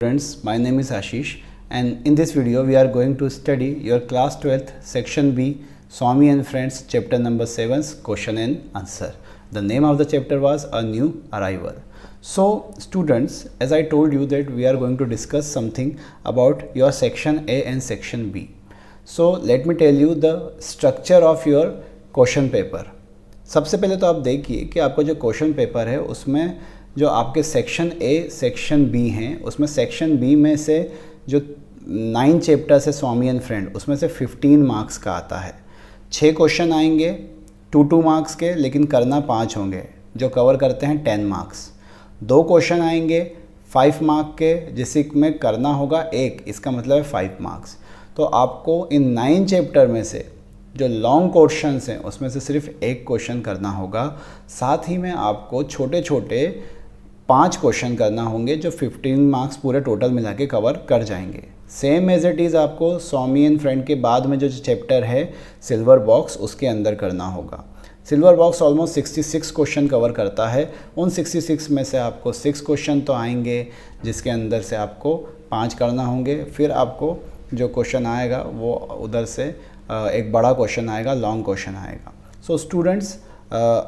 Friends, my name is Ashish and in this video we are going to study your class 12th section B Swami and Friends chapter number 7's question and answer. The name of the chapter was A New Arrival. So students, as I told you that we are going to discuss something about your section A and section B. So let me tell you the structure of your question paper. सबसे पहले तो आप देखिए कि आपका जो question paper है उसमें जो आपके सेक्शन ए सेक्शन बी हैं उसमें सेक्शन बी में से जो 9 चैप्टर्स है स्वामी एंड फ्रेंड उसमें से 15 मार्क्स का आता है। 6 क्वेश्चन आएंगे 2 मार्क्स के, लेकिन करना 5 होंगे जो कवर करते हैं 10 मार्क्स। 2 क्वेश्चन आएंगे 5 मार्क के जिसमें करना होगा 1, इसका मतलब है 5 मार्क्स। तो आपको इन 9 चैप्टर में से जो लॉन्ग क्वेश्चंस हैं उसमें से सिर्फ 1 क्वेश्चन करना होगा। साथ ही में आपको छोटे छोटे 5 क्वेश्चन करना होंगे जो 15 मार्क्स पूरे टोटल मिला के कवर कर जाएंगे। सेम एज इट इज़ आपको स्वामी एंड फ्रेंड के बाद में जो चैप्टर है सिल्वर बॉक्स उसके अंदर करना होगा। Silver box almost 66 question cover करता है। उन 66 में से आपको 6 क्वेश्चन तो आएंगे जिसके अंदर से आपको 5 करना होंगे। फिर आपको जो क्वेश्चन आएगा वो उधर से एक बड़ा क्वेश्चन आएगा, लॉन्ग क्वेश्चन आएगा। सो स्टूडेंट्स,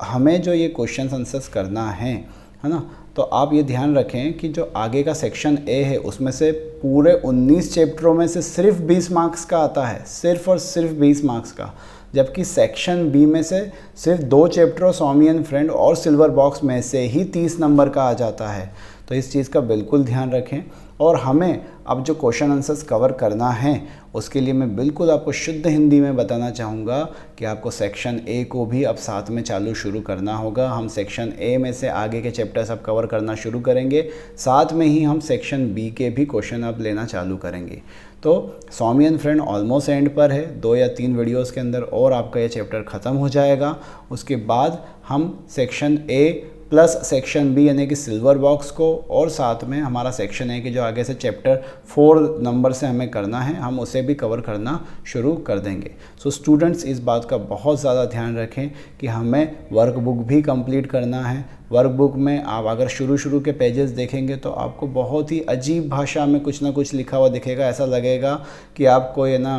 हमें जो ये क्वेश्चन आंसर्स करना है ना, तो आप ये ध्यान रखें कि जो आगे का सेक्शन ए है उसमें से पूरे 19 चैप्टरों में से सिर्फ 20 मार्क्स का आता है, सिर्फ और सिर्फ 20 मार्क्स का। जबकि सेक्शन बी में से सिर्फ 2 चैप्टर स्वामी एंड फ्रेंड और सिल्वर बॉक्स में से ही 30 नंबर का आ जाता है। तो इस चीज़ का बिल्कुल ध्यान रखें। और हमें अब जो क्वेश्चन आंसर्स कवर करना है उसके लिए मैं बिल्कुल आपको शुद्ध हिंदी में बताना चाहूँगा कि आपको सेक्शन ए को भी अब साथ में शुरू करना होगा। हम सेक्शन ए में से आगे के चैप्टर्स अब कवर करना शुरू करेंगे, साथ में ही हम सेक्शन बी के भी क्वेश्चन अब लेना चालू करेंगे। तो स्वामी एंड फ्रेंड ऑलमोस्ट एंड पर है, 2 या 3 वीडियोज़ के अंदर और आपका ये चैप्टर ख़त्म हो जाएगा। उसके बाद हम section A plus section B यानी कि सिल्वर बॉक्स को और साथ में हमारा सेक्शन ए कि जो आगे से चैप्टर 4 नंबर से हमें करना है हम उसे भी कवर करना शुरू कर देंगे। सो स्टूडेंट्स, इस बात का बहुत ज़्यादा ध्यान रखें कि हमें वर्कबुक भी कंप्लीट करना है। वर्कबुक में आप अगर शुरू के पेजेस देखेंगे तो आपको बहुत ही अजीब भाषा में कुछ ना कुछ लिखा हुआ दिखेगा। ऐसा लगेगा कि आपको ये ना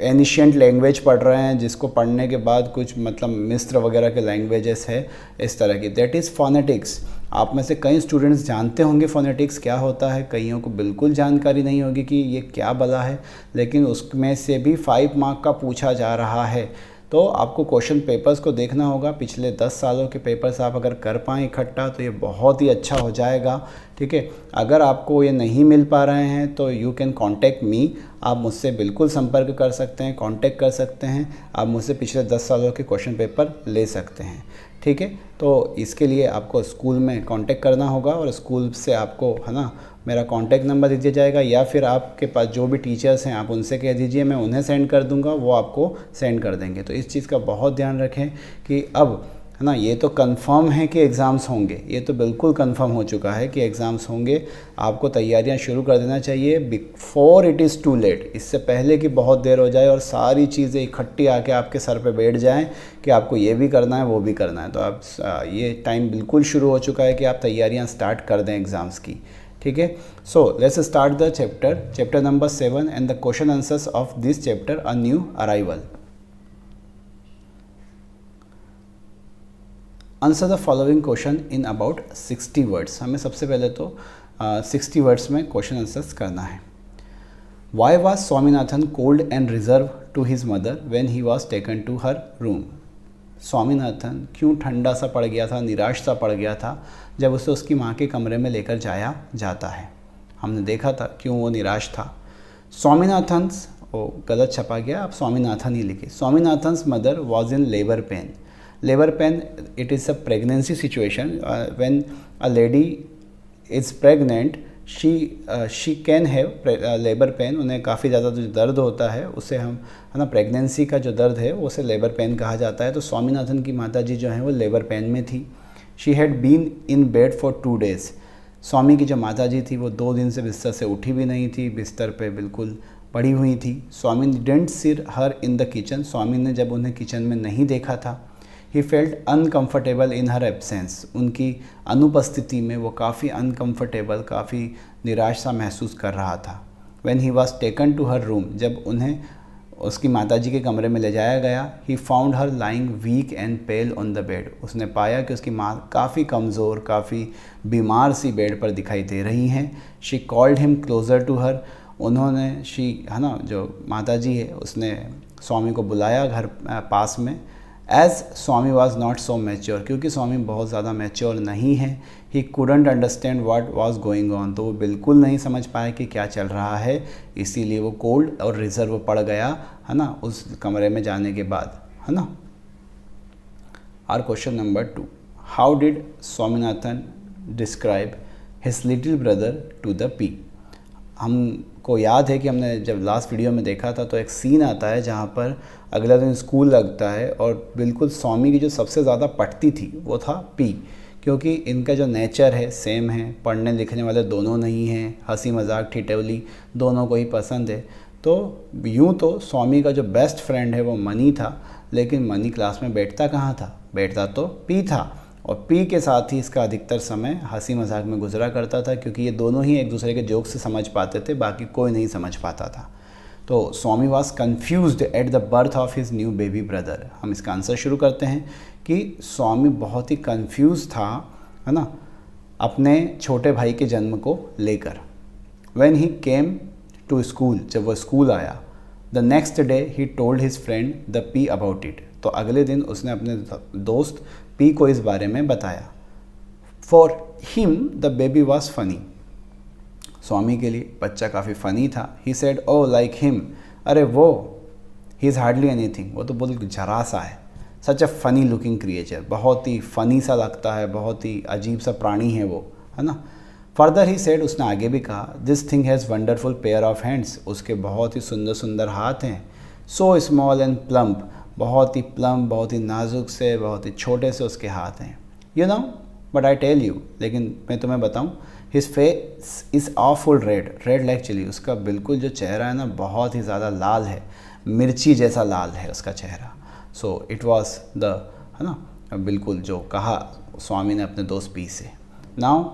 एनिशियंट लैंग्वेज पढ़ रहे हैं, जिसको पढ़ने के बाद कुछ मतलब मिस्र वगैरह के लैंग्वेजेस है इस तरह की। That is phonetics. आप में से कई स्टूडेंट्स जानते होंगे फोनेटिक्स क्या होता है, कईयों को बिल्कुल जानकारी नहीं होगी कि ये क्या भला है, लेकिन उसमें से भी 5 मार्क का पूछा जा रहा है। तो आपको क्वेश्चन पेपर्स को देखना होगा। पिछले 10 सालों के पेपर्स आप अगर कर पाएँ इकट्ठा तो ये बहुत ही अच्छा हो जाएगा। ठीक है, अगर आपको ये नहीं मिल पा रहे हैं तो यू कैन कॉन्टेक्ट मी। आप मुझसे बिल्कुल संपर्क कर सकते हैं, कांटेक्ट कर सकते हैं। आप मुझसे पिछले 10 सालों के क्वेश्चन पेपर ले सकते हैं। ठीक है, तो इसके लिए आपको स्कूल में कांटेक्ट करना होगा और स्कूल से आपको है ना मेरा कांटेक्ट नंबर दे दिया जाएगा, या फिर आपके पास जो भी टीचर्स हैं आप उनसे कह दीजिए, मैं उन्हें सेंड कर दूंगा, वो आपको सेंड कर देंगे। तो इस चीज़ का बहुत ध्यान रखें कि अब है ना ये तो कंफर्म है कि एग्ज़ाम्स होंगे, ये तो बिल्कुल कंफर्म हो चुका है कि एग्ज़ाम्स होंगे। आपको तैयारियां शुरू कर देना चाहिए before it is too late. इससे पहले कि बहुत देर हो जाए और सारी चीज़ें इकट्ठी आके आपके सर पे बैठ जाएं कि आपको ये भी करना है वो भी करना है। तो आप ये टाइम बिल्कुल शुरू हो चुका है कि आप तैयारियाँ स्टार्ट कर दें एग्ज़ाम्स की। ठीक है, so let's start the chapter number 7 and the question answers of this chapter a new arrival. Answer the following question in about 60 words. हमें सबसे पहले तो 60 वर्ड्स में क्वेश्चन आंसर्स करना है। Why was Swaminathan cold and reserve to his mother when he was taken to her room. Swaminathan क्यों ठंडा सा पड़ गया था, निराश सा पड़ गया था जब उसे उसकी माँ के कमरे में लेकर जाया जाता है। हमने देखा था क्यों वो निराश था। स्वामीनाथन, वो गलत छपा गया, आप स्वामीनाथन ही लिखे। Swaminathan's mother was in labour pain. Labor pain, it is a pregnancy situation. When a lady is pregnant, she can have labor pain. उन्हें काफ़ी ज़्यादा जो दर्द होता है उसे हम है ना प्रेगनेंसी का जो दर्द है उसे लेबर पेन कहा जाता है। तो स्वामीनाथन की माताजी जो हैं वो लेबर पेन में थी। She had been in bed for 2 days. स्वामी की जो माताजी थी वो 2 दिन से बिस्तर से उठी भी नहीं थी, बिस्तर पे बिल्कुल पड़ी हुई थी। स्वामी didn't see her in the kitchen. स्वामी ने जब उन्हें किचन में नहीं देखा था। He felt uncomfortable in her absence, उनकी अनुपस्थिति में वो काफ़ी अनकम्फर्टेबल, काफ़ी निराश सा महसूस कर रहा था। When he was taken to her room, जब उन्हें उसकी माताजी के कमरे में ले जाया गया, he found her lying weak and pale on the bed, उसने पाया कि उसकी माँ काफ़ी कमज़ोर, काफ़ी बीमार सी बेड पर दिखाई दे रही हैं। She called him closer to her, उन्होंने है ना, जो माताजी है उसने स्वामी को बुलाया घर पास में। As Swami was not so mature, क्योंकि स्वामी बहुत ज़्यादा मैच्योर नहीं है। He couldn't understand what was going on, तो वो बिल्कुल नहीं समझ पाए कि क्या चल रहा है, इसीलिए वो कोल्ड और रिजर्व पड़ गया, है ना, उस कमरे में जाने के बाद, है ना। Our question number 2, how did Swaminathan describe his little brother to the P. हमको याद है कि हमने जब लास्ट वीडियो में देखा था तो एक सीन आता है जहाँ पर अगला दिन स्कूल लगता है और बिल्कुल स्वामी की जो सबसे ज़्यादा पटती थी वो था पी, क्योंकि इनका जो नेचर है सेम है, पढ़ने लिखने वाले दोनों नहीं हैं, हंसी मजाक ठिठौली दोनों को ही पसंद है। तो यूँ तो स्वामी का जो बेस्ट फ्रेंड है वो मनी था, लेकिन मनी क्लास में बैठता कहाँ था, बैठता तो पी था, और पी के साथ ही इसका अधिकतर समय हंसी मजाक में गुजरा करता था, क्योंकि ये दोनों ही एक दूसरे के जोक से समझ पाते थे, बाकी कोई नहीं समझ पाता था। तो Swami was confused at the birth of his new baby brother. हम इसका आंसर शुरू करते हैं कि स्वामी बहुत ही कन्फ्यूज़ था, है ना, अपने छोटे भाई के जन्म को लेकर। When he came to school, जब वो स्कूल आया, the next day he told his friend the P about it, तो अगले दिन उसने अपने दोस्त पी को इस बारे में बताया। For him the baby was funny, Swami के लिए बच्चा काफ़ी फ़नी था। He said oh like him, अरे वो, ही इज़ हार्डली एनीथिंग, वो तो बिल्कुल जरा सा है, सच अ फ़नी लुकिंग क्रिएचर, बहुत ही फ़नी सा लगता है, बहुत ही अजीब सा प्राणी है वो, है ना। फर्दर ही सेड, उसने आगे भी कहा, this thing has wonderful pair of hands, उसके बहुत ही सुंदर सुंदर हाथ हैं। सो स्मॉल एंड प्लम्प, बहुत ही प्लम्प, बहुत ही नाजुक से, बहुत ही छोटे से उसके हाथ हैं। You know but I tell you, लेकिन मैं तुम्हें बताऊँ, his face is awful red, red like chilli, उसका बिल्कुल जो चेहरा है ना बहुत ही ज़्यादा लाल है, मिर्ची जैसा लाल है उसका चेहरा। सो इट वॉज द, है ना, बिल्कुल जो कहा स्वामी ने अपने दोस्त पी से। Now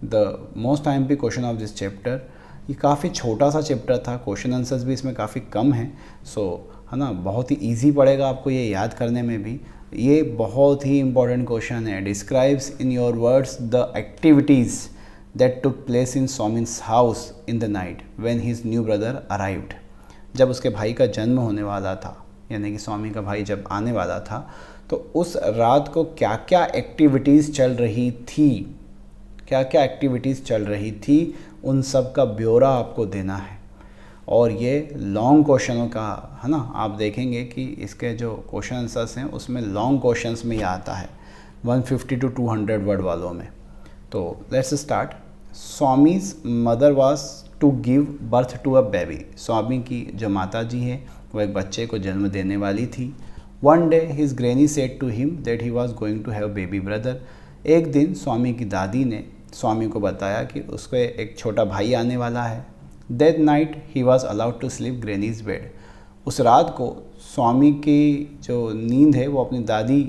the most IMP question of this chapter, ये काफ़ी छोटा सा चैप्टर था, क्वेश्चन आंसर्स भी इसमें काफ़ी कम हैं, सो है ना, बहुत ही ईजी पड़ेगा आपको ये याद करने में भी। ये बहुत ही इंपॉर्टेंट क्वेश्चन है। Describes in your words the activities that took place in Swami's house in the night when his new brother arrived. जब उसके भाई का जन्म होने वाला था, यानी कि स्वामी का भाई जब आने वाला था, तो उस रात को क्या क्या एक्टिविटीज़ चल रही थी, क्या क्या एक्टिविटीज़ चल रही थी, उन सब का ब्यौरा आपको देना है। और ये लॉन्ग क्वेश्चनों का, है ना, आप देखेंगे कि इसके जो क्वेश्चन आंसर्स हैं उसमें लॉन्ग क्वेश्चंस में ही आता है, 150 to 200 वर्ड वालों में। तो let's start. Swami's mother was to give birth to a baby, Swami की जो माता जी है वो एक बच्चे को जन्म देने वाली थी। One day his granny said to him that he was going to have baby brother, एक दिन स्वामी की दादी ने स्वामी को बताया कि उसको एक छोटा भाई आने वाला है। That night he was allowed to sleep granny's bed, उस रात को स्वामी की जो नींद है वो अपनी दादी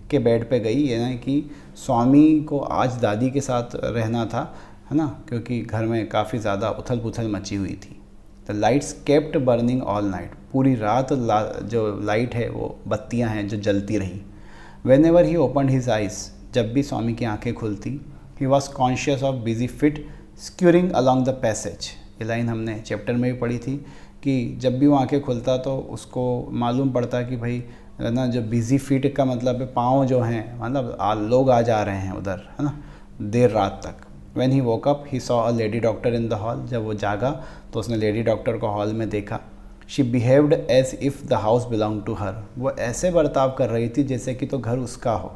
के बेड पे गई, यानी कि स्वामी को आज दादी के साथ रहना था, है ना, क्योंकि घर में काफ़ी ज़्यादा उथल पुथल मची हुई थी। The lights kept burning all night, पूरी रात जो लाइट है वो बत्तियां हैं जो जलती रही। Whenever he opened his eyes, जब भी स्वामी की आंखें खुलती, he was conscious of busy feet scurrying along the passage, ये लाइन हमने चैप्टर में भी पढ़ी थी कि जब भी वो आंखें खुलता तो उसको मालूम पड़ता कि भाई ना, जो बिजी फीट का मतलब है पाँव जो हैं, मतलब लोग आ जा रहे हैं उधर, है ना, देर रात तक। When he woke up he saw a lady doctor in the hall, जब वो जागा तो उसने लेडी डॉक्टर को हॉल में देखा। She behaved as if the house belong to her, वो ऐसे बर्ताव कर रही थी जैसे कि तो घर उसका हो।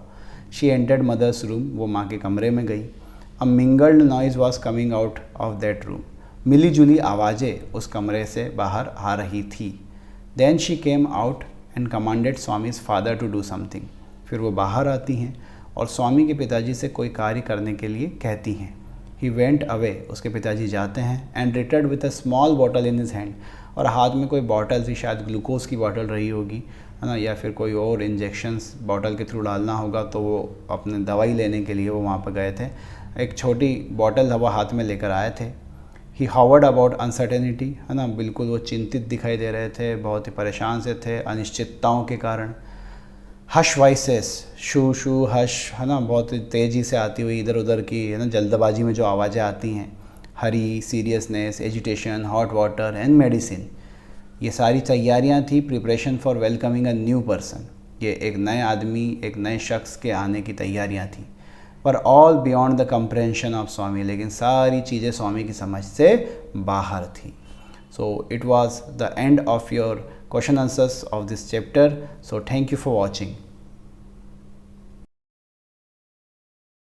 शी एंटर्ड मदर्स रूम, वो माँ के कमरे में गई। A mingled noise was coming out of that room, मिली जुली आवाज़ें उस कमरे से बाहर आ रही थी। Then she came out and commanded Swami's father to do something, फिर वो बाहर आती हैं और स्वामी के पिताजी से कोई कार्य करने के लिए कहती हैं। ही वेंट अवे, उसके पिताजी जाते हैं, and return with a small bottle in his hand, और हाथ में कोई बॉटल थी, शायद ग्लूकोज की बॉटल रही होगी, है ना, या फिर कोई और इंजेक्शंस बॉटल के थ्रू डालना होगा तो वो अपने दवाई लेने के लिए वो वहाँ पर गए थे। एक छोटी बॉटल वो हाथ में लेकर आए थे। ही हावर्ड अबाउट अनसर्टेनिटी, है ना, बिल्कुल वो चिंतित दिखाई दे रहे थे, बहुत ही परेशान से थे अनिश्चितताओं के कारण। हश वॉइसेस, शू शू हश, है ना, बहुत तेज़ी से आती हुई इधर उधर की, है ना, जल्दबाजी में जो आवाज़ें आती हैं। Hurry, seriousness, agitation, hot water and medicine, ये सारी तैयारियां थी preparation for welcoming a new person. ये एक नए आदमी, एक नए शख्स के आने की तैयारियां थी। पर all beyond the comprehension of Swami, लेकिन सारी चीज़ें स्वामी की समझ से बाहर थी। So it was the end of your question answers of this chapter. So thank you for watching.